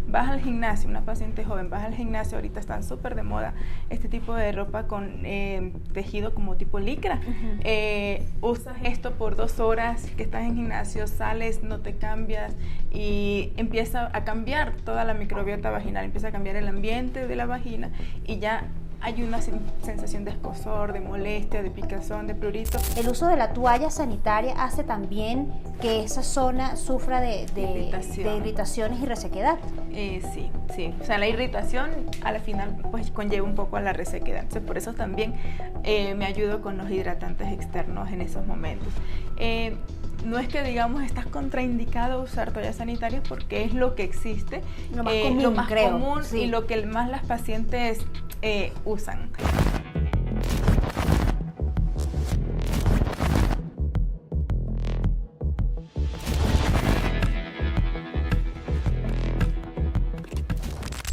vas al gimnasio, una paciente joven, vas al gimnasio, ahorita están súper de moda este tipo de ropa con tejido como tipo licra. Usas esto por 2 horas que estás en gimnasio, sales, no te cambias y empieza a cambiar toda la microbiota vaginal, empieza a cambiar el ambiente de la vagina y ya hay una sensación de escozor, de molestia, de picazón, de prurito. El uso de la toalla sanitaria hace también que esa zona sufra de irritaciones y resequedad. Sí. O sea, la irritación a la final pues conlleva un poco a la resequedad. Entonces, por eso también me ayudo con los hidratantes externos en esos momentos. No es que digamos estás contraindicado a usar toallas sanitarias porque es lo que existe, lo más común, sí. Y lo que más las pacientes usan.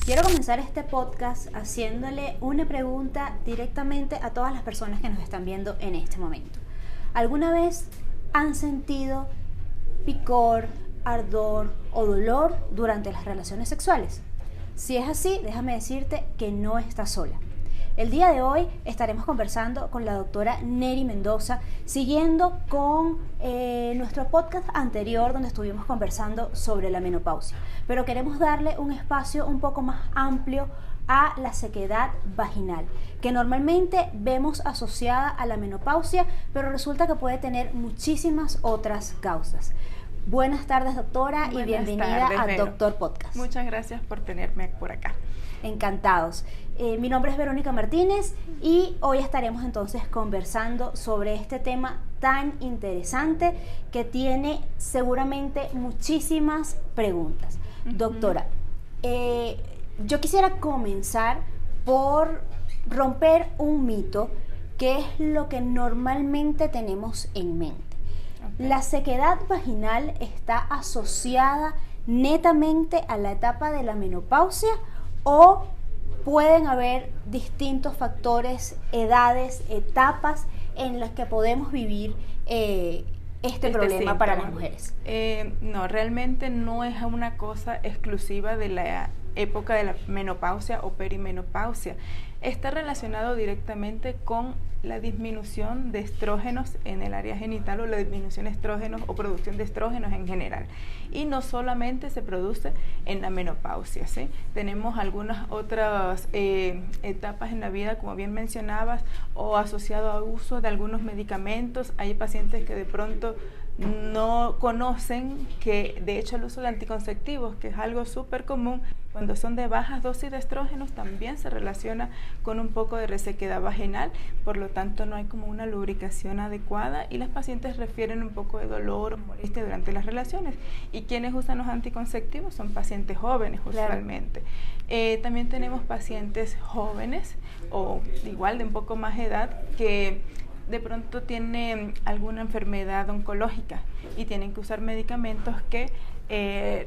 Quiero comenzar este podcast haciéndole una pregunta directamente a todas las personas que nos están viendo en este momento. ¿Alguna vez han sentido picor, ardor o dolor durante las relaciones sexuales? Si es así, déjame decirte que no estás sola. El día de hoy estaremos conversando con la doctora Neri Mendoza, siguiendo con nuestro podcast anterior donde estuvimos conversando sobre la menopausia. Pero queremos darle un espacio un poco más amplio a la sequedad vaginal, que normalmente vemos asociada a la menopausia, pero resulta que puede tener muchísimas otras causas. Buenas tardes, doctora, y bienvenida a Doctor Podcast. Muchas gracias por tenerme por acá. Encantados. Mi nombre es Verónica Martínez y hoy estaremos entonces conversando sobre este tema tan interesante que tiene seguramente muchísimas preguntas. Doctora, yo quisiera comenzar por romper un mito que es lo que normalmente tenemos en mente. La sequedad vaginal está asociada netamente a la etapa de la menopausia o pueden haber distintos factores, edades, etapas en las que podemos vivir este problema síntoma para las mujeres. No, realmente no es una cosa exclusiva de la época de la menopausia o perimenopausia. Está relacionado directamente con la disminución de estrógenos en el área genital o la disminución de estrógenos o producción de estrógenos en general. Y no solamente se produce en la menopausia, ¿sí? Tenemos algunas otras etapas en la vida, como bien mencionabas, o asociado a uso de algunos medicamentos. Hay pacientes que de pronto no conocen que de hecho el uso de anticonceptivos, que es algo súper común, cuando son de bajas dosis de estrógenos también se relaciona con un poco de resequedad vaginal, por lo tanto no hay como una lubricación adecuada y las pacientes refieren un poco de dolor o molestia durante las relaciones. Y quienes usan los anticonceptivos son pacientes jóvenes usualmente. También tenemos pacientes jóvenes o igual de un poco más edad que de pronto tienen alguna enfermedad oncológica y tienen que usar medicamentos que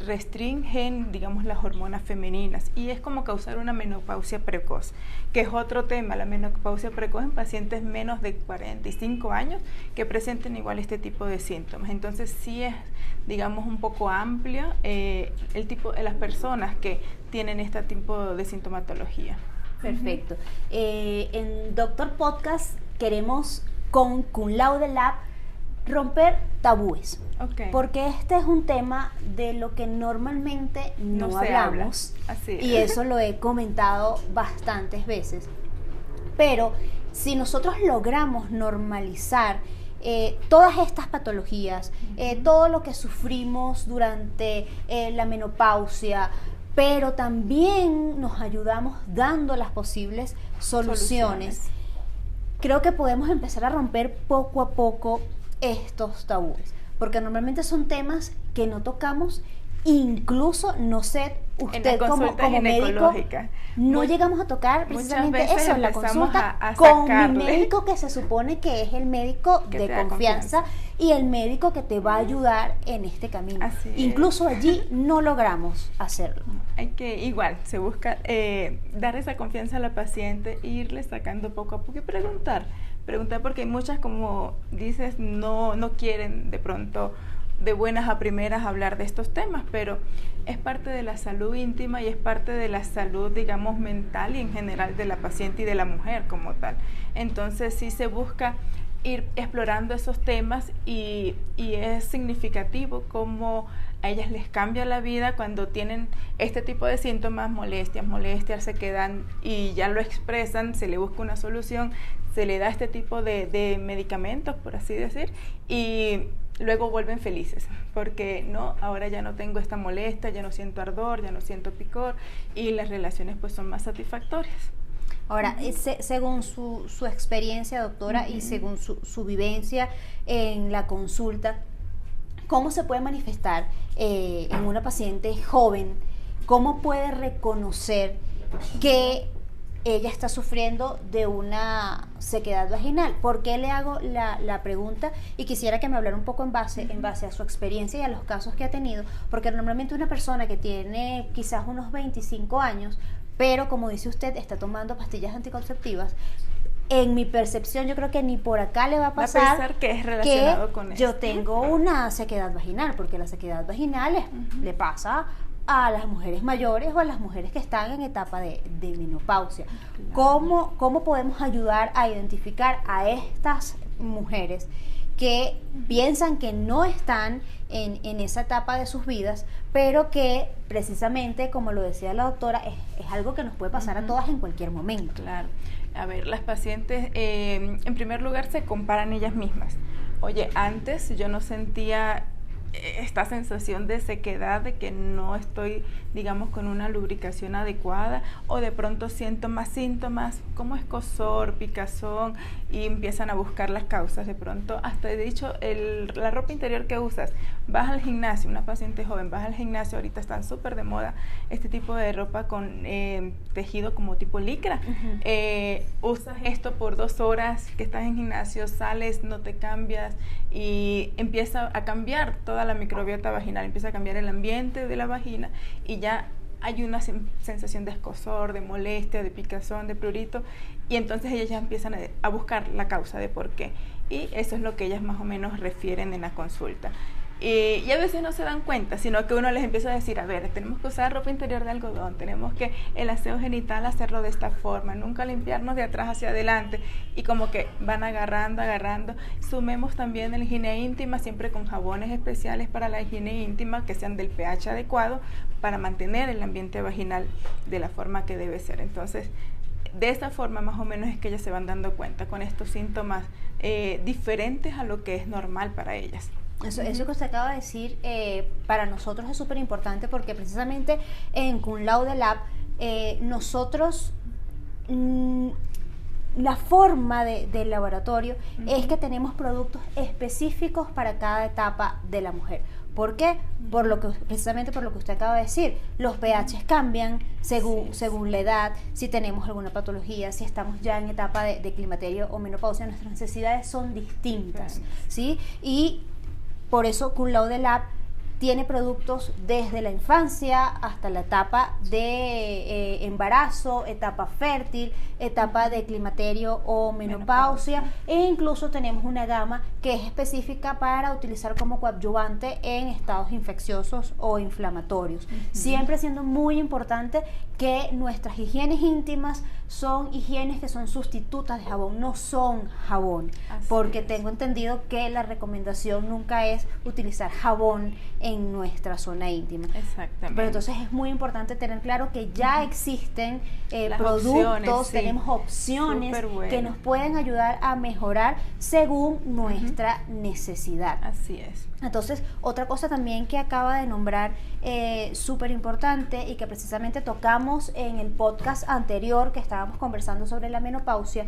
restringen, digamos, las hormonas femeninas, y es como causar una menopausia precoz, que es otro tema, la menopausia precoz en pacientes menos de 45 años que presenten igual este tipo de síntomas. Entonces sí es, digamos, un poco amplia el tipo de las personas que tienen este tipo de sintomatología. Perfecto. En Doctor Podcast queremos con Cum Laude Lab romper tabúes, porque este es un tema de lo que normalmente no hablamos, y eso lo he comentado bastantes veces, pero si nosotros logramos normalizar todas estas patologías, todo lo que sufrimos durante la menopausia, pero también nos ayudamos dando las posibles soluciones. Creo que podemos empezar a romper poco a poco estos tabúes, porque normalmente son temas que no tocamos, incluso, no sé, usted como médico, no llegamos a tocar precisamente eso en la consulta con mi médico, que se supone que es el médico de confianza y el médico que te va a ayudar en este camino. Incluso allí no logramos hacerlo. Hay que, igual, se busca dar esa confianza a la paciente, irle sacando poco a poco y preguntar porque hay muchas, como dices, no quieren de pronto de buenas a primeras hablar de estos temas, pero es parte de la salud íntima y es parte de la salud, digamos, mental y en general de la paciente y de la mujer como tal. Entonces sí se busca ir explorando esos temas y es significativo cómo a ellas les cambia la vida cuando tienen este tipo de síntomas, molestias, se quedan y ya lo expresan, se le busca una solución, se le da este tipo de medicamentos, por así decir, y luego vuelven felices, porque no, ahora ya no tengo esta molestia, ya no siento ardor, ya no siento picor, y las relaciones pues son más satisfactorias. Ahora, según su experiencia, doctora, y según su vivencia en la consulta, ¿cómo se puede manifestar en una paciente joven? ¿Cómo puede reconocer que ella está sufriendo de una sequedad vaginal? ¿Por qué le hago la pregunta? Y quisiera que me hablara un poco en base a su experiencia y a los casos que ha tenido, porque normalmente una persona que tiene quizás unos 25 años, pero como dice usted, está tomando pastillas anticonceptivas, en mi percepción yo creo que ni por acá le va a pasar que es relacionado con yo tengo una sequedad vaginal, porque la sequedad vaginal le pasa a las mujeres mayores o a las mujeres que están en etapa de menopausia. Claro. ¿Cómo podemos ayudar a identificar a estas mujeres que piensan que no están en esa etapa de sus vidas, pero que precisamente, como lo decía la doctora, es algo que nos puede pasar a todas en cualquier momento? Claro. A ver, las pacientes, en primer lugar, se comparan ellas mismas. Oye, antes yo no sentía esta sensación de sequedad, de que no estoy, digamos, con una lubricación adecuada, o de pronto siento más síntomas como escozor, picazón, y empiezan a buscar las causas. De pronto, hasta he dicho, la ropa interior que usas, vas al gimnasio, una paciente joven, vas al gimnasio, ahorita están súper de moda este tipo de ropa con tejido como tipo licra. Usas esto por 2 horas que estás en gimnasio, sales, no te cambias, y empieza a cambiar toda la microbiota vaginal, empieza a cambiar el ambiente de la vagina, y ya hay una sensación de escozor, de molestia, de picazón, de prurito, y entonces ellas ya empiezan a buscar la causa de por qué, y eso es lo que ellas más o menos refieren en la consulta. Y a veces no se dan cuenta, sino que uno les empieza a decir, a ver, tenemos que usar ropa interior de algodón, tenemos que el aseo genital hacerlo de esta forma, nunca limpiarnos de atrás hacia adelante, y como que van agarrando. Sumemos también la higiene íntima, siempre con jabones especiales para la higiene íntima, que sean del pH adecuado, para mantener el ambiente vaginal de la forma que debe ser. Entonces, de esta forma más o menos es que ellas se van dando cuenta con estos síntomas diferentes a lo que es normal para ellas. Eso que usted acaba de decir para nosotros es súper importante, porque precisamente en Cum Laude Lab nosotros la forma del laboratorio es que tenemos productos específicos para cada etapa de la mujer. ¿Por qué? Precisamente por lo que usted acaba de decir. Los pHs cambian según la edad, si tenemos alguna patología, si estamos ya en etapa de climaterio o menopausia, nuestras necesidades son distintas, ¿sí? Y por eso Cum Laude Lab tiene productos desde la infancia hasta la etapa de embarazo, etapa fértil, etapa de climaterio o menopausia, e incluso tenemos una gama que es específica para utilizar como coadyuvante en estados infecciosos o inflamatorios. Siempre siendo muy importante que nuestras higienes íntimas son higienes que son sustitutas de jabón, no son jabón, porque tengo entendido que la recomendación nunca es utilizar jabón en nuestra zona íntima. Exactamente. Pero entonces es muy importante tener claro que ya existen productos, tenemos opciones que nos pueden ayudar a mejorar según nuestra necesidad. Así es. Entonces, otra cosa también que acaba de nombrar súper importante y que precisamente tocamos en el podcast anterior que estábamos conversando sobre la menopausia,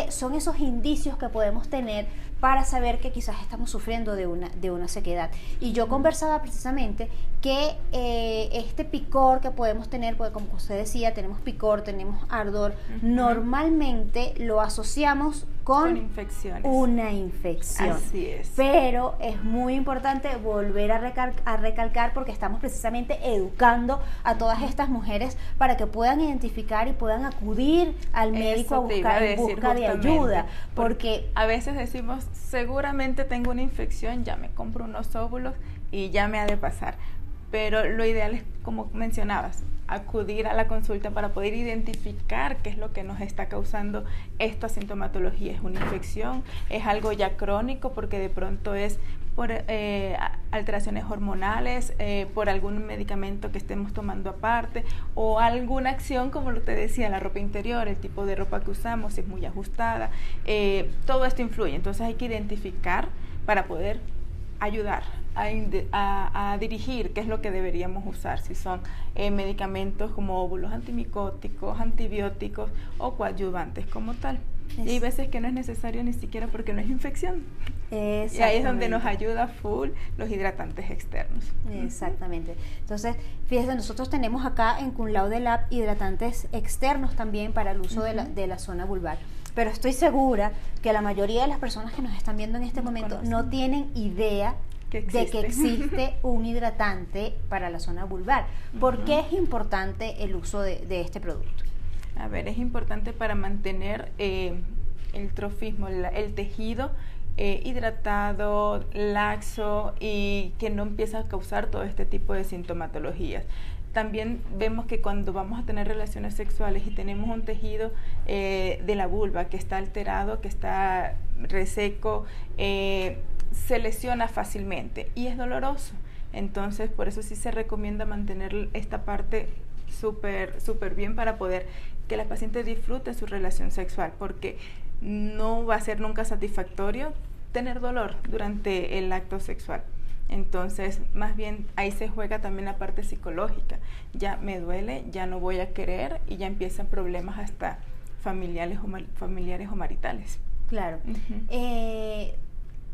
son esos indicios que podemos tener para saber que quizás estamos sufriendo de una sequedad. Y yo conversaba precisamente que este picor que podemos tener, porque como usted decía, tenemos picor, tenemos ardor, normalmente lo asociamos con infecciones. Una infección. Así es. Pero es muy importante volver a recalcar porque estamos precisamente educando a todas estas mujeres para que puedan identificar y puedan acudir al médico en busca de ayuda. Porque a veces decimos, seguramente tengo una infección, ya me compro unos óvulos y ya me ha de pasar. Pero lo ideal es, como mencionabas, acudir a la consulta para poder identificar qué es lo que nos está causando esta sintomatología. ¿Es una infección? ¿Es algo ya crónico? Porque de pronto es por alteraciones hormonales, por algún medicamento que estemos tomando aparte, o alguna acción, como te decía, la ropa interior, el tipo de ropa que usamos, si es muy ajustada. Todo esto influye. Entonces hay que identificar para poder ayudar a dirigir qué es lo que deberíamos usar, si son medicamentos como óvulos antimicóticos, antibióticos o coadyuvantes como tal. Y hay veces que no es necesario ni siquiera porque no es infección. Y ahí es donde nos ayuda full los hidratantes externos. Exactamente. Entonces, fíjense, nosotros tenemos acá en Cum Laude Lab hidratantes externos también para el uso de la zona vulvar. Pero estoy segura que la mayoría de las personas que nos están viendo en este momento no tienen idea de que existe un hidratante para la zona vulvar. ¿Por qué es importante el uso de este producto? A ver, es importante para mantener el trofismo, el tejido hidratado, laxo y que no empiece a causar todo este tipo de sintomatologías. También vemos que cuando vamos a tener relaciones sexuales y tenemos un tejido de la vulva que está alterado, que está reseco, se lesiona fácilmente y es doloroso. Entonces, por eso sí se recomienda mantener esta parte súper bien para poder que la paciente disfrute su relación sexual, porque no va a ser nunca satisfactorio tener dolor durante el acto sexual. Entonces, más bien ahí se juega también la parte psicológica. Ya me duele, ya no voy a querer y ya empiezan problemas hasta familiares o maritales. Claro.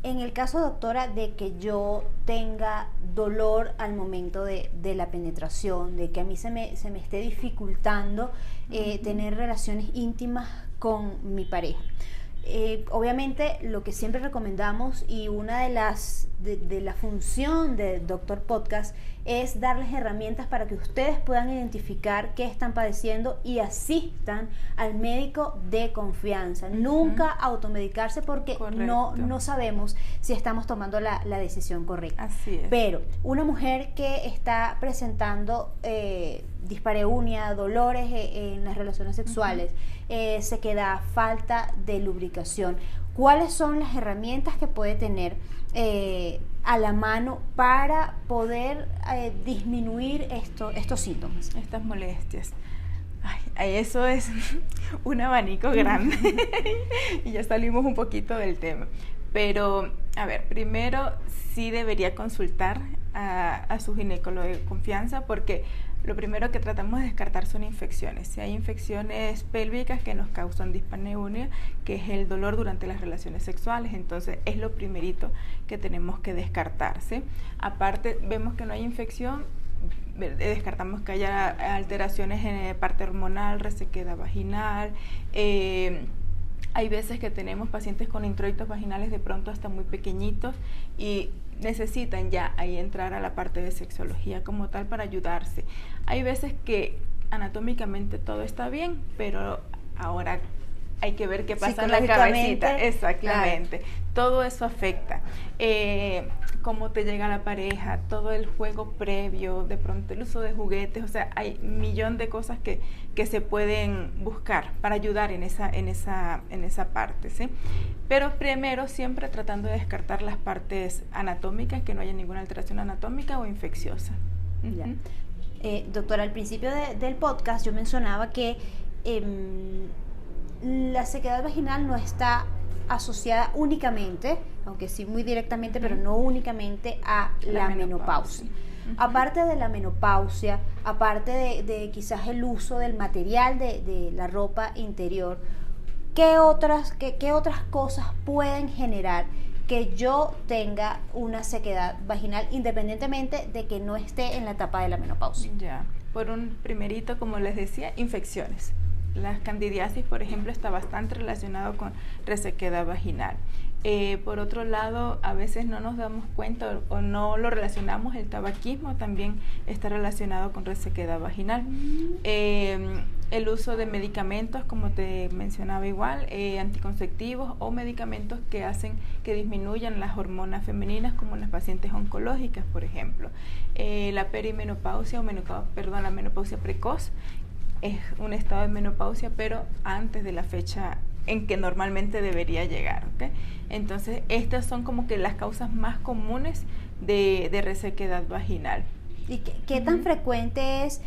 En el caso, doctora, de que yo tenga dolor al momento de la penetración, de que a mí se me esté dificultando tener relaciones íntimas con mi pareja. Obviamente lo que siempre recomendamos y una de la función de Doctor Podcast es darles herramientas para que ustedes puedan identificar qué están padeciendo y asistan al médico de confianza. Nunca automedicarse porque no sabemos si estamos tomando la decisión correcta. Así es. Pero una mujer que está presentando dispareunia, dolores en las relaciones sexuales, sequedad, falta de lubricación, ¿cuáles son las herramientas que puede tener a la mano para poder disminuir estos síntomas? Estas molestias. Ay, eso es un abanico grande y ya salimos un poquito del tema. Pero, a ver, primero sí debería consultar a su ginecólogo de confianza, porque lo primero que tratamos de descartar son infecciones. Si hay infecciones pélvicas que nos causan dispareunia, que es el dolor durante las relaciones sexuales, entonces es lo primerito que tenemos que descartar, ¿sí? Aparte, vemos que no hay infección, descartamos que haya alteraciones en la parte hormonal, resequedad vaginal. Hay veces que tenemos pacientes con introitos vaginales de pronto hasta muy pequeñitos y necesitan ya ahí entrar a la parte de sexología como tal para ayudarse. Hay veces que anatómicamente todo está bien, pero ahora hay que ver qué pasa en la cabecita. Exactamente. Claro. Todo eso afecta. Cómo te llega la pareja, todo el juego previo, de pronto el uso de juguetes, o sea, hay un millón de cosas que se pueden buscar para ayudar en esa parte, ¿sí? Pero primero siempre tratando de descartar las partes anatómicas, que no haya ninguna alteración anatómica o infecciosa. Ya. Doctora, al principio del podcast yo mencionaba que la sequedad vaginal no está asociada únicamente, aunque sí muy directamente, pero no únicamente a la menopausia. Aparte de la menopausia, aparte de quizás el uso del material de la ropa interior, ¿qué otras cosas pueden generar que yo tenga una sequedad vaginal independientemente de que no esté en la etapa de la menopausia? Ya, por un primerito, como les decía, infecciones. La candidiasis, por ejemplo, está bastante relacionado con resequedad vaginal. Por otro lado, a veces no nos damos cuenta o no lo relacionamos, el tabaquismo también está relacionado con resequedad vaginal. El uso de medicamentos, como te mencionaba igual, anticonceptivos o medicamentos que hacen que disminuyan las hormonas femeninas, como en las pacientes oncológicas, por ejemplo. La perimenopausia la menopausia precoz es un estado de menopausia, pero antes de la fecha en que normalmente debería llegar, ¿okay? Entonces, estas son como que las causas más comunes de resequedad vaginal. ¿Y qué tan frecuente es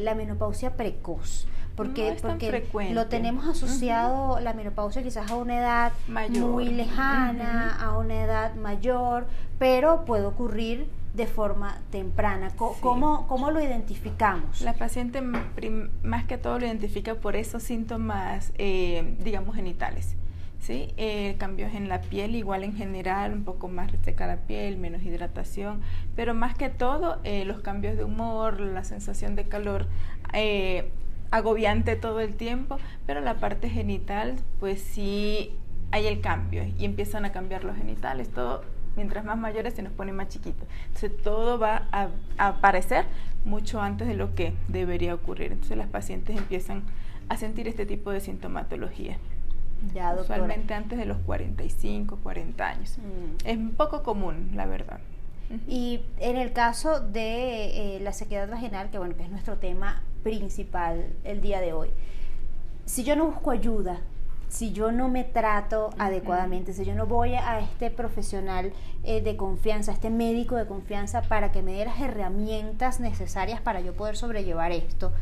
la menopausia precoz? Porque, no es tan frecuente. Lo tenemos asociado, la menopausia quizás a una edad mayor, muy lejana, a una edad mayor, pero puede ocurrir de forma temprana. ¿Cómo lo identificamos? La paciente más que todo lo identifica por esos síntomas, digamos, genitales. ¿Sí? Cambios en la piel, igual en general, un poco más reseca la piel, menos hidratación, pero más que todo los cambios de humor, la sensación de calor agobiante todo el tiempo, pero la parte genital, pues sí hay el cambio y empiezan a cambiar los genitales, todo. Mientras más mayores se nos pone más chiquito. Entonces todo va a aparecer mucho antes de lo que debería ocurrir. Entonces las pacientes empiezan a sentir este tipo de sintomatología. Ya, doctora. Usualmente antes de los 45, 40 años. Es un poco común, la verdad. Y en el caso de la sequedad vaginal, que bueno, que es nuestro tema principal el día de hoy, si yo no busco ayuda, si yo no me trato adecuadamente, si yo no voy a este profesional de confianza, a este médico de confianza para que me dé las herramientas necesarias para yo poder sobrellevar esto,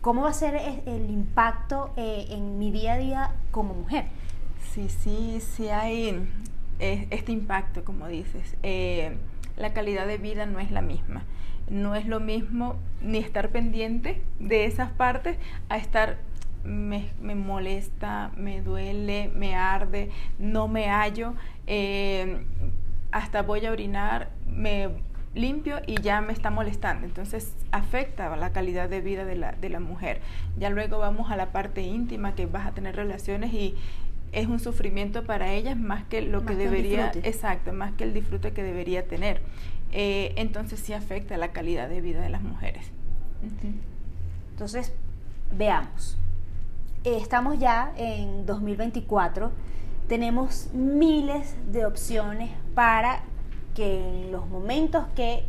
¿cómo va a ser el impacto en mi día a día como mujer? Sí hay este impacto, como dices. La calidad de vida no es la misma. No es lo mismo ni estar pendiente de esas partes a estar... Me molesta, me duele, me arde, no me hallo, hasta voy a orinar, me limpio y ya me está molestando. Entonces afecta la calidad de vida de la mujer. Ya luego vamos a la parte íntima, que vas a tener relaciones y es un sufrimiento para ellas más que lo que debería, exacto, más que el disfrute que debería tener. Entonces sí afecta la calidad de vida de las mujeres. Entonces, veamos. Estamos ya en 2024, tenemos miles de opciones para que en los momentos que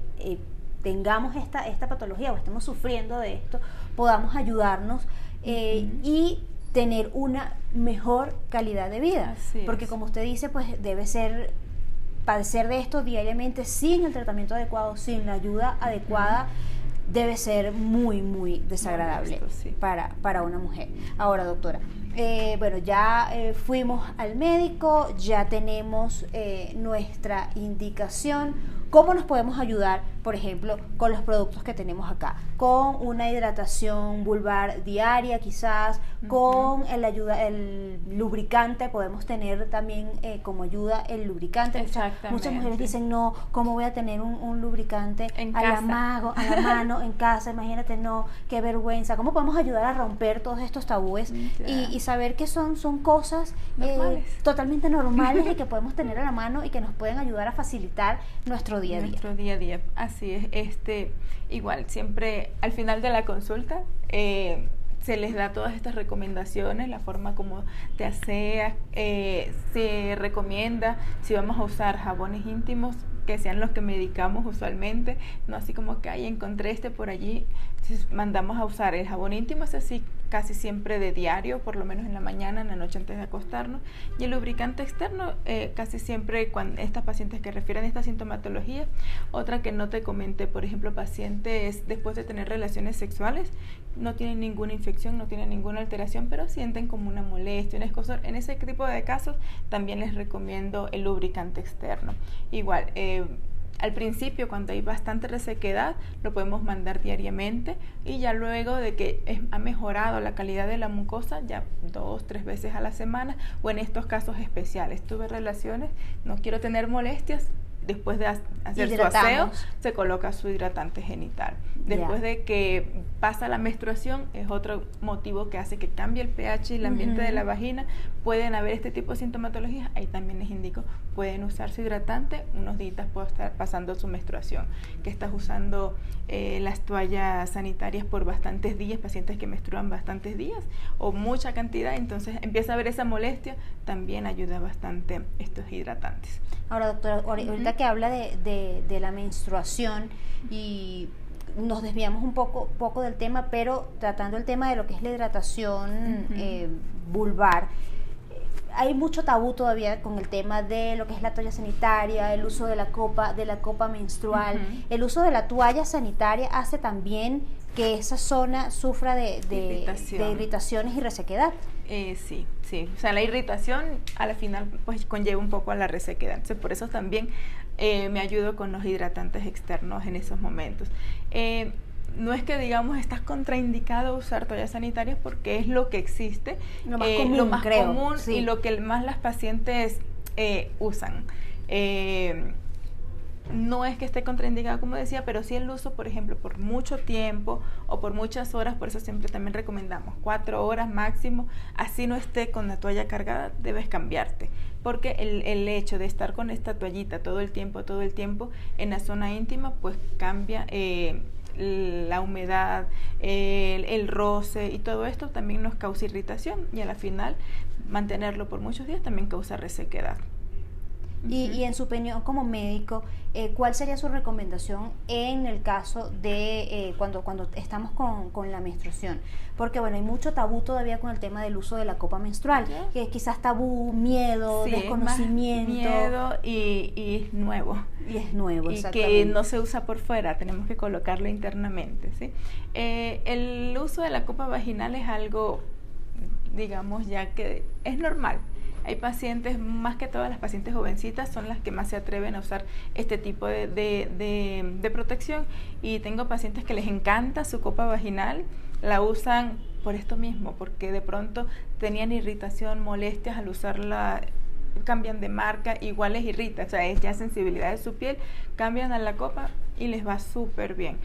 tengamos esta patología o estemos sufriendo de esto, podamos ayudarnos y tener una mejor calidad de vida. Porque como usted dice, pues debe ser padecer de esto diariamente sin el tratamiento adecuado, sin la ayuda adecuada, debe ser muy, muy desagradable para una mujer. Ahora, doctora, bueno, ya fuimos al médico, ya tenemos nuestra indicación. ¿Cómo nos podemos ayudar, por ejemplo, con los productos que tenemos acá? Con una hidratación vulvar diaria, quizás, con el lubricante, podemos tener también como ayuda el lubricante. Exactamente. Muchas mujeres dicen, no, ¿cómo voy a tener un lubricante a la mano, en casa? Imagínate, no, qué vergüenza. ¿Cómo podemos ayudar a romper todos estos tabúes y saber que son cosas totalmente normales y que podemos tener a la mano y que nos pueden ayudar a facilitar nuestro día a día? Nuestro día a día, así es. Igual, siempre al final de la consulta se les da todas estas recomendaciones, la forma como te aseas, se recomienda si vamos a usar jabones íntimos que sean los que medicamos usualmente, no así como que encontré por allí. Entonces mandamos a usar el jabón íntimo, es así casi siempre de diario, por lo menos en la mañana, en la noche antes de acostarnos, y el lubricante externo casi siempre cuando estas pacientes que refieren a esta sintomatología. Otra que no te comenté, por ejemplo, pacientes después de tener relaciones sexuales, no tienen ninguna infección, no tienen ninguna alteración, pero sienten como una molestia, un escozor. En ese tipo de casos también les recomiendo el lubricante externo. Igual, al principio, cuando hay bastante resequedad, lo podemos mandar diariamente, y ya luego de que ha mejorado la calidad de la mucosa, ya 2-3 veces a la semana, o en estos casos especiales, tuve relaciones, no quiero tener molestias, después de hacer su aseo, se coloca su hidratante genital. Después de que pasa la menstruación, es otro motivo que hace que cambie el pH y el ambiente de la vagina. Pueden haber este tipo de sintomatologías, ahí también les indico, pueden usar su hidratante, unos días puede estar pasando su menstruación, que estás usando las toallas sanitarias por bastantes días, pacientes que menstruan bastantes días o mucha cantidad, entonces empieza a haber esa molestia, también ayuda bastante estos hidratantes. Ahora, doctora, ahorita que habla de la menstruación y nos desviamos un poco del tema, pero tratando el tema de lo que es la hidratación vulvar, hay mucho tabú todavía con el tema de lo que es la toalla sanitaria, el uso de la copa menstrual. El uso de la toalla sanitaria hace también que esa zona sufra de irritaciones y resequedad. Sí. O sea, la irritación a la final pues conlleva un poco a la resequedad. Entonces, por eso también me ayudo con los hidratantes externos en esos momentos. No es que, digamos, estás contraindicado a usar toallas sanitarias porque es lo que existe, lo más común sí. Y lo que más las pacientes usan. No es que esté contraindicado, como decía, pero sí el uso, por ejemplo, por mucho tiempo o por muchas horas, por eso siempre también recomendamos 4 horas máximo, así no esté con la toalla cargada, debes cambiarte, porque el hecho de estar con esta toallita todo el tiempo en la zona íntima, pues cambia la humedad, el roce y todo esto también nos causa irritación y a la final mantenerlo por muchos días también causa resequedad. Y en su opinión como médico, ¿cuál sería su recomendación en el caso de cuando estamos con la menstruación? Porque bueno, hay mucho tabú todavía con el tema del uso de la copa menstrual, que quizás tabú, miedo, sí, desconocimiento. Miedo y es nuevo. Y es nuevo, exactamente. Y que no se usa por fuera, tenemos que colocarlo internamente, ¿sí? El uso de la copa vaginal es algo, digamos, ya que es normal. Hay pacientes, más que todas las pacientes jovencitas, son las que más se atreven a usar este tipo de protección. Y tengo pacientes que les encanta su copa vaginal, la usan por esto mismo, porque de pronto tenían irritación, molestias al usarla, cambian de marca, igual les irrita, o sea, es ya sensibilidad de su piel, cambian a la copa y les va súper bien.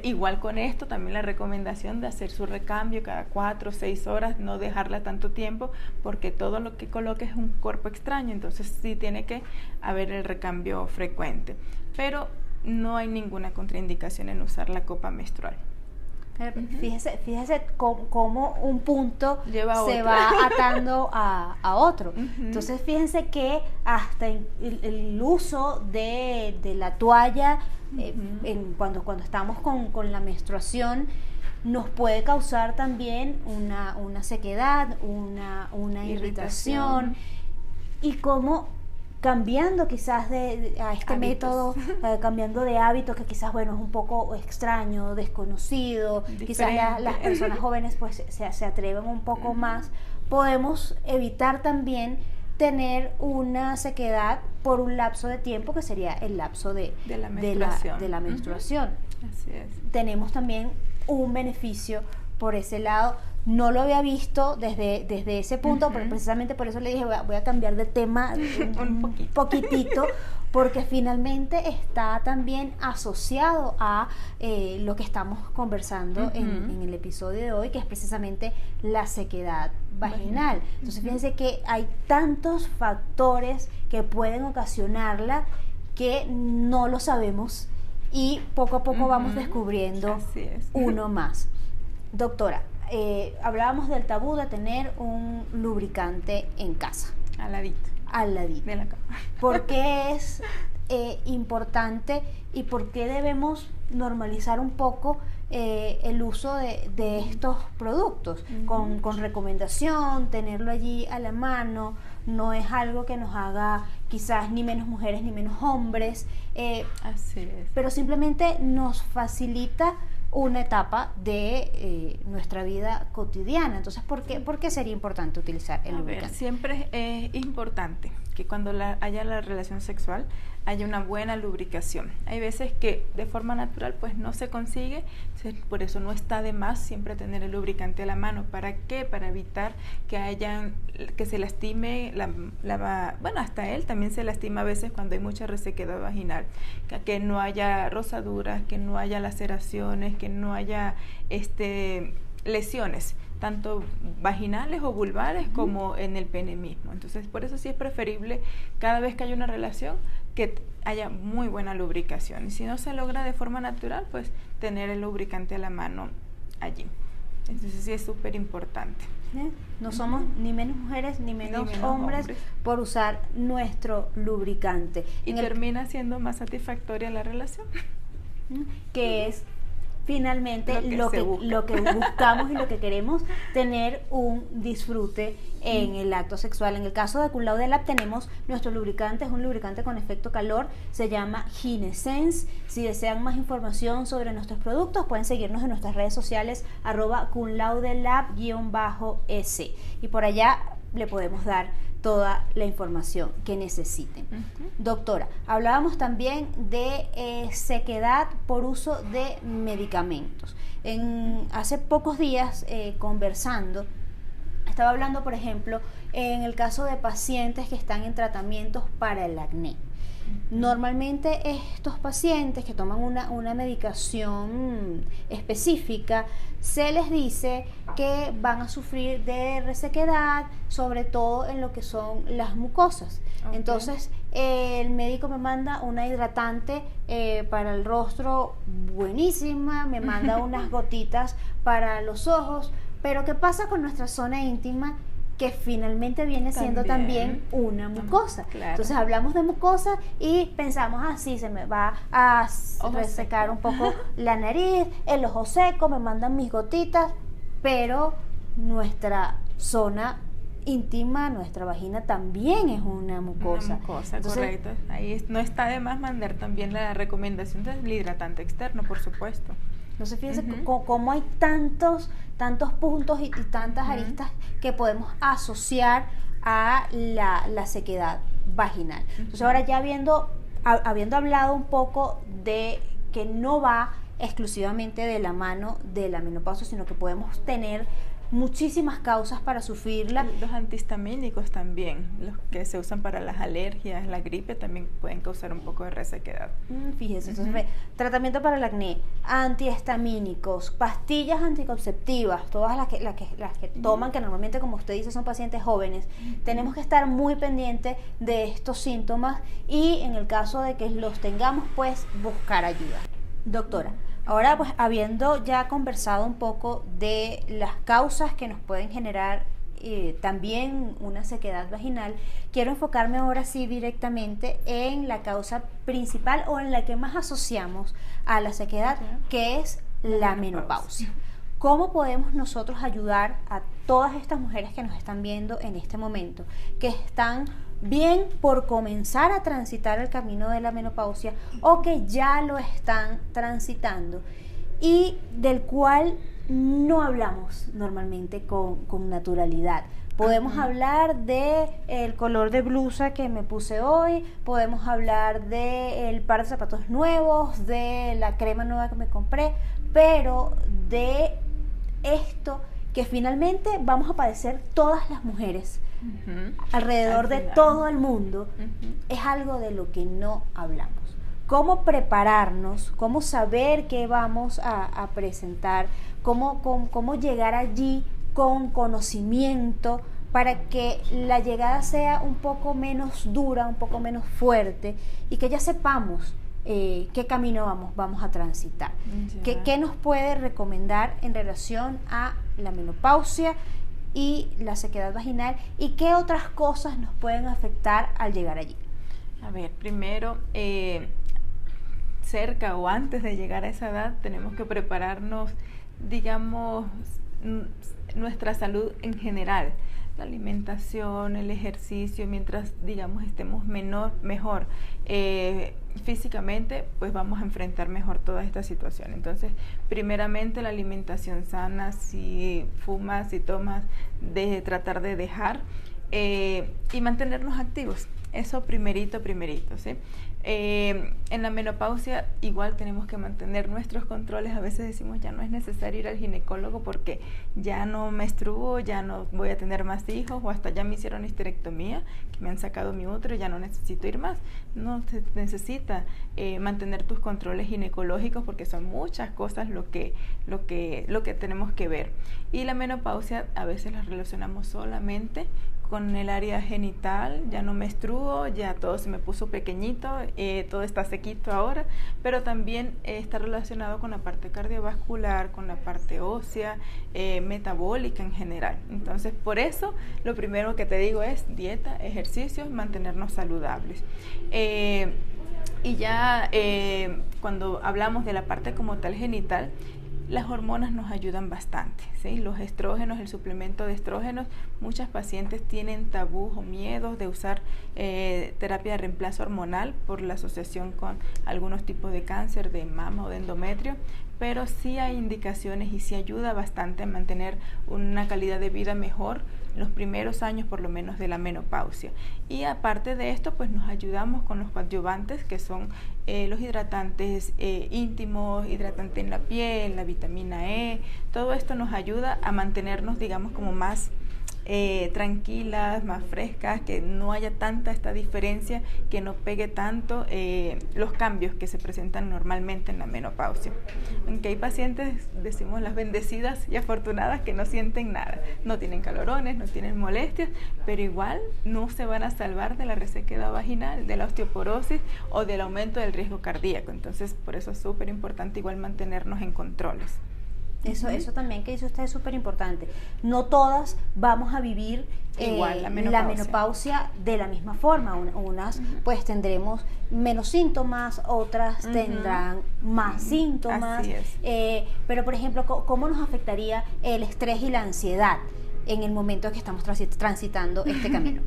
Igual con esto, también la recomendación de hacer su recambio cada 4 o 6 horas, no dejarla tanto tiempo, porque todo lo que coloque es un cuerpo extraño, entonces sí tiene que haber el recambio frecuente, pero no hay ninguna contraindicación en usar la copa menstrual. Fíjese cómo un punto se va atando a otro. Entonces fíjense que hasta el uso de la toalla cuando estamos con la menstruación nos puede causar también una sequedad, una irritación, y cómo cambiando quizás a este método, cambiando de hábitos que quizás, bueno, es un poco extraño, desconocido, diferente. Quizás las personas jóvenes pues se atreven un poco más, podemos evitar también tener una sequedad por un lapso de tiempo que sería el lapso de la menstruación. Así es. Tenemos también un beneficio por ese lado. No lo había visto desde ese punto, pero precisamente por eso le dije voy a cambiar de tema un poquitito, porque finalmente está también asociado a lo que estamos conversando en el episodio de hoy, que es precisamente la sequedad vaginal. Entonces fíjense que hay tantos factores que pueden ocasionarla que no lo sabemos y poco a poco vamos descubriendo uno más. Doctora, hablábamos del tabú de tener un lubricante en casa. Al ladito. De la cama. ¿Por qué es importante y por qué debemos normalizar un poco el uso de estos productos? Con recomendación, tenerlo allí a la mano, no es algo que nos haga quizás ni menos mujeres ni menos hombres, así es. Pero simplemente nos facilita una etapa de nuestra vida cotidiana. Entonces, ¿por qué sería importante utilizar el lubricante? Siempre es importante que cuando haya la relación sexual haya una buena lubricación. Hay veces que de forma natural pues no se consigue, por eso no está de más siempre tener el lubricante a la mano. ¿Para qué? Para evitar que se lastime bueno, hasta él también se lastima a veces cuando hay mucha resequedad vaginal, que no haya rosaduras, que no haya laceraciones, que no haya lesiones, tanto vaginales o vulvares como en el pene mismo. Entonces, por eso sí es preferible cada vez que haya una relación que haya muy buena lubricación. Y si no se logra de forma natural, pues tener el lubricante a la mano allí. Entonces sí es súper importante. No somos ni menos mujeres ni menos hombres por usar nuestro lubricante. Y termina siendo más satisfactoria la relación. Que es finalmente lo que buscamos y lo que queremos, tener un disfrute en el acto sexual. En el caso de Cum Laude Lab tenemos nuestro lubricante, es un lubricante con efecto calor, se llama Ginesense. Si desean más información sobre nuestros productos, pueden seguirnos en nuestras redes sociales @cumlaudelab_s, y por allá le podemos dar toda la información que necesiten. Doctora, hablábamos también de sequedad por uso de medicamentos. Hace pocos días, conversando, estaba hablando, por ejemplo, en el caso de pacientes que están en tratamientos para el acné. Normalmente estos pacientes que toman una medicación específica, se les dice que van a sufrir de resequedad, sobre todo en lo que son las mucosas. Entonces el médico me manda una hidratante para el rostro buenísima, me manda unas gotitas para los ojos, pero ¿qué pasa con nuestra zona íntima? Que finalmente viene siendo también una mucosa. Claro. Entonces hablamos de mucosa y pensamos, sí, se me va a resecar un poco la nariz, el ojo seco, me mandan mis gotitas, pero nuestra zona íntima, nuestra vagina también es una mucosa. Entonces, correcto. Ahí no está de más mandar también la recomendación del hidratante externo, por supuesto. Entonces fíjense cómo hay tantos puntos y tantas aristas que podemos asociar a la sequedad vaginal. Entonces ahora ya habiendo hablado un poco de que no va exclusivamente de la mano de la menopausia, sino que podemos tener muchísimas causas para sufrirla. Los antihistamínicos también, los que se usan para las alergias, la gripe, también pueden causar un poco de resequedad. Fíjese, entonces tratamiento para el acné, antihistamínicos, pastillas anticonceptivas, todas las que toman, que normalmente, como usted dice, son pacientes jóvenes. Tenemos que estar muy pendientes de estos síntomas y en el caso de que los tengamos, pues buscar ayuda. Doctora, ahora pues habiendo ya conversado un poco de las causas que nos pueden generar también una sequedad vaginal, quiero enfocarme ahora sí directamente en la causa principal o en la que más asociamos a la sequedad, que es la menopausia. ¿Cómo podemos nosotros ayudar a todas estas mujeres que nos están viendo en este momento, que están bien por comenzar a transitar el camino de la menopausia o que ya lo están transitando y del cual no hablamos normalmente con naturalidad? Podemos hablar de el color de blusa que me puse hoy, podemos hablar del par de zapatos nuevos, de la crema nueva que me compré, pero de esto que finalmente vamos a padecer todas las mujeres alrededor de todo el mundo, es algo de lo que no hablamos. ¿Cómo prepararnos? ¿Cómo saber qué vamos a presentar? ¿Cómo llegar allí con conocimiento para que la llegada sea un poco menos dura, un poco menos fuerte y que ya sepamos qué camino vamos a transitar? ¿Qué nos puede recomendar en relación a la menopausia y la sequedad vaginal y qué otras cosas nos pueden afectar al llegar allí? A ver, primero, cerca o antes de llegar a esa edad tenemos que prepararnos, digamos, nuestra salud en general, la alimentación, el ejercicio, mientras, digamos, estemos mejor físicamente, pues vamos a enfrentar mejor toda esta situación. Entonces, primeramente la alimentación sana, si fumas, si tomas, tratar de dejar y mantenernos activos. Eso primerito, ¿sí? En la menopausia igual tenemos que mantener nuestros controles. A veces decimos ya no es necesario ir al ginecólogo porque ya no menstruo, ya no voy a tener más hijos, o hasta ya me hicieron histerectomía, que me han sacado mi útero y ya no necesito ir más. No se necesita mantener tus controles ginecológicos porque son muchas cosas lo que tenemos que ver. Y la menopausia a veces la relacionamos solamente con el área genital, ya no menstruo, ya todo se me puso pequeñito, todo está sequito ahora, pero también está relacionado con la parte cardiovascular, con la parte ósea, metabólica en general. Entonces, por eso, lo primero que te digo es dieta, ejercicios, mantenernos saludables. Y ya cuando hablamos de la parte como tal genital, las hormonas nos ayudan bastante, ¿sí? Los estrógenos, el suplemento de estrógenos, muchas pacientes tienen tabús o miedos de usar terapia de reemplazo hormonal por la asociación con algunos tipos de cáncer de mama o de endometrio, pero sí hay indicaciones y sí ayuda bastante a mantener una calidad de vida mejor los primeros años por lo menos de la menopausia. Y aparte de esto, pues nos ayudamos con los coadyuvantes, que son los hidratantes íntimos, hidratante en la piel, la vitamina E. Todo esto nos ayuda a mantenernos, digamos, como más tranquilas, más frescas, que no haya tanta esta diferencia, que no pegue tanto los cambios que se presentan normalmente en la menopausia. Aunque hay pacientes, decimos las bendecidas y afortunadas, que no sienten nada, no tienen calorones, no tienen molestias, pero igual no se van a salvar de la resequedad vaginal, de la osteoporosis o del aumento del riesgo cardíaco. Entonces, por eso es súper importante igual mantenernos en controles. Eso también que dice usted es súper importante. No todas vamos a vivir igual la menopausia de la misma forma. Unas pues tendremos menos síntomas, otras tendrán más síntomas. Así es. Pero por ejemplo, ¿cómo nos afectaría el estrés y la ansiedad en el momento que estamos transitando este camino?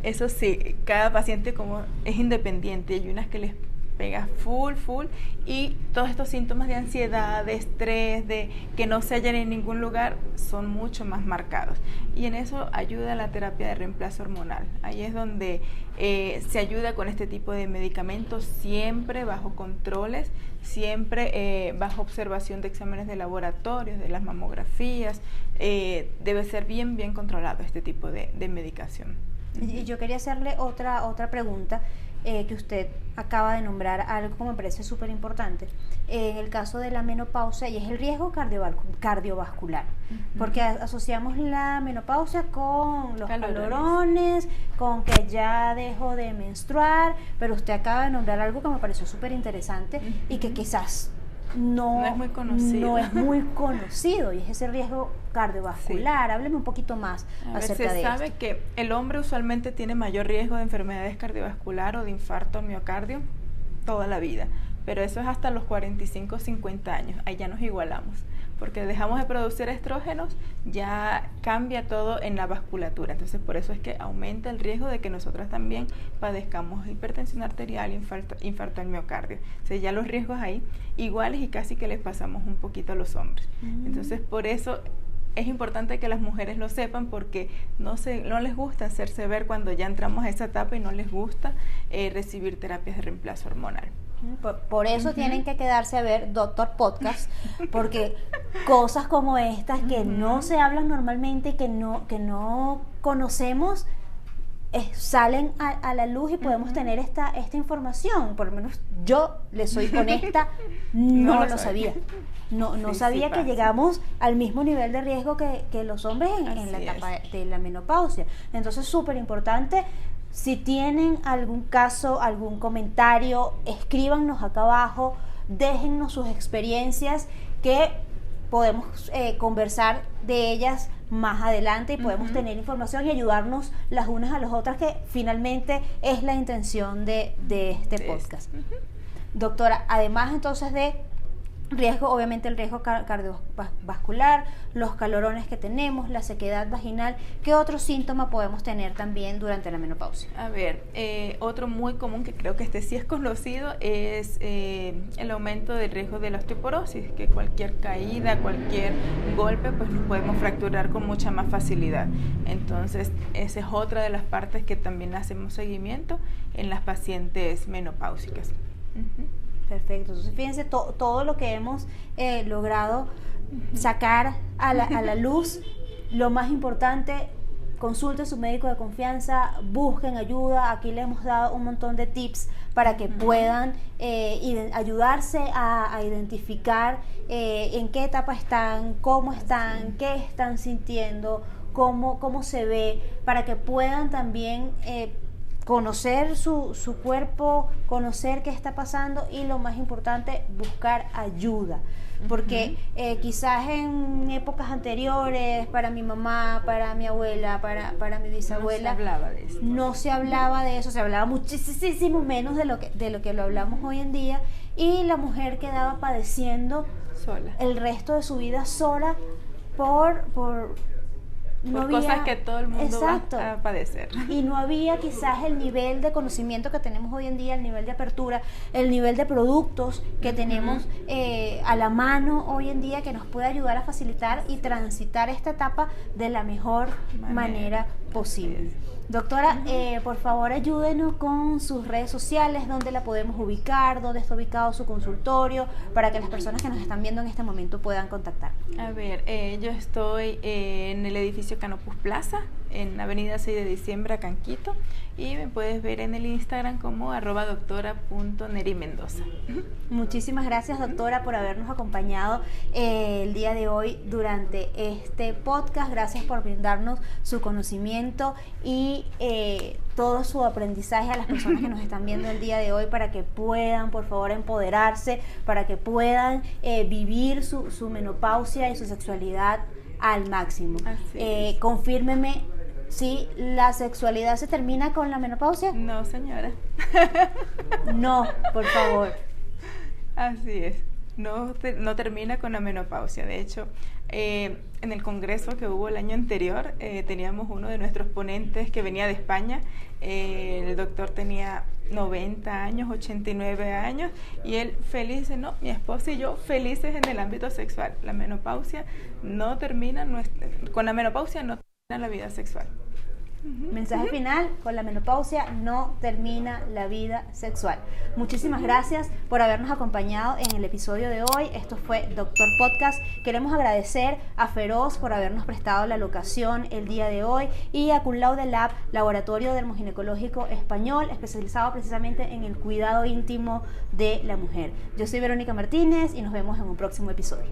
Eso sí, cada paciente como es independiente. Hay unas que les pega full, y todos estos síntomas de ansiedad, de estrés, de que no se hallan en ningún lugar, son mucho más marcados. Y en eso ayuda la terapia de reemplazo hormonal. Ahí es donde se ayuda con este tipo de medicamentos, siempre bajo controles, siempre bajo observación de exámenes de laboratorio, de las mamografías. Debe ser bien controlado este tipo de medicación. Y yo quería hacerle otra pregunta. Que usted acaba de nombrar algo que me parece súper importante en el caso de la menopausia, y es el riesgo cardiovascular, porque asociamos la menopausia con los calorones, con que ya dejo de menstruar, pero usted acaba de nombrar algo que me pareció súper interesante y que quizás no es muy conocido, y es ese riesgo cardiovascular. Sí. Hábleme un poquito más acerca de esto. Se sabe que el hombre usualmente tiene mayor riesgo de enfermedades cardiovasculares o de infarto al miocardio toda la vida, pero eso es hasta los 45, 50 años, ahí ya nos igualamos, porque dejamos de producir estrógenos, ya cambia todo en la vasculatura. Entonces por eso es que aumenta el riesgo de que nosotras también padezcamos hipertensión arterial, infarto al miocardio. O sea, ya los riesgos ahí iguales y casi que les pasamos un poquito a los hombres. Entonces por eso es importante que las mujeres lo sepan, porque no les gusta hacerse ver cuando ya entramos a esa etapa y no les gusta recibir terapias de reemplazo hormonal. Por eso tienen que quedarse a ver Doctor Podcast, porque cosas como estas que no se hablan normalmente y que no conocemos salen a la luz, y podemos tener esta información. Por lo menos yo, le soy honesta, no lo sabía. No sabía que llegamos al mismo nivel de riesgo que los hombres en la etapa de la menopausia. Entonces, súper importante. Si tienen algún caso, algún comentario, escríbanos acá abajo, déjennos sus experiencias, que podemos conversar de ellas más adelante y podemos tener información y ayudarnos las unas a las otras, que finalmente es la intención de este podcast. Doctora, además entonces de riesgo, obviamente el riesgo cardiovascular, los calorones que tenemos, la sequedad vaginal. ¿Qué otro síntoma podemos tener también durante la menopausia? A ver, otro muy común que creo que este sí es conocido es el aumento del riesgo de la osteoporosis, que cualquier caída, cualquier golpe, pues nos podemos fracturar con mucha más facilidad. Entonces, esa es otra de las partes que también hacemos seguimiento en las pacientes menopáusicas. Perfecto, entonces fíjense todo lo que hemos logrado sacar a la luz. Lo más importante, consulte a su médico de confianza, busquen ayuda. Aquí le hemos dado un montón de tips para que puedan ayudarse a identificar en qué etapa están, cómo están, qué están sintiendo, cómo se ve, para que puedan también conocer su cuerpo, conocer qué está pasando y lo más importante, buscar ayuda. Porque quizás en épocas anteriores, para mi mamá, para mi abuela, para mi bisabuela, no se hablaba de eso, se hablaba muchísimo menos de lo que lo hablamos hoy en día, y la mujer quedaba padeciendo sola el resto de su vida sola por cosas que todo el mundo va a padecer. Y no había quizás el nivel de conocimiento que tenemos hoy en día, el nivel de apertura, el nivel de productos que tenemos a la mano hoy en día, que nos puede ayudar a facilitar y transitar esta etapa de la mejor manera posible. Doctora, por favor ayúdenos con sus redes sociales, dónde la podemos ubicar, dónde está ubicado su consultorio, para que las personas que nos están viendo en este momento puedan contactar. A ver, yo estoy en el edificio Canopus Plaza, en Avenida 6 de Diciembre, acá en Quito, y me puedes ver en el Instagram como @doctora.nerimendoza. Muchísimas gracias, doctora, por habernos acompañado el día de hoy durante este podcast. Gracias por brindarnos su conocimiento y todo su aprendizaje a las personas que nos están viendo el día de hoy, para que puedan, por favor, empoderarse, para que puedan vivir su menopausia y su sexualidad al máximo. Confírmeme, ¿sí la sexualidad se termina con la menopausia? No, señora. No, por favor. Así es. No termina con la menopausia. De hecho, en el congreso que hubo el año anterior, teníamos uno de nuestros ponentes que venía de España. El doctor tenía 90 años, 89 años, y él feliz dice, no, mi esposa y yo felices en el ámbito sexual. La menopausia no termina, con la menopausia no termina la vida sexual. Mensaje final: con la menopausia no termina la vida sexual. Muchísimas gracias por habernos acompañado en el episodio de hoy. Esto fue Doctor Podcast. Queremos agradecer a Feroz por habernos prestado la locación el día de hoy, y a Cum Laude Lab, Laboratorio Dermoginecológico Español, especializado precisamente en el cuidado íntimo de la mujer. Yo soy Verónica Martínez y nos vemos en un próximo episodio.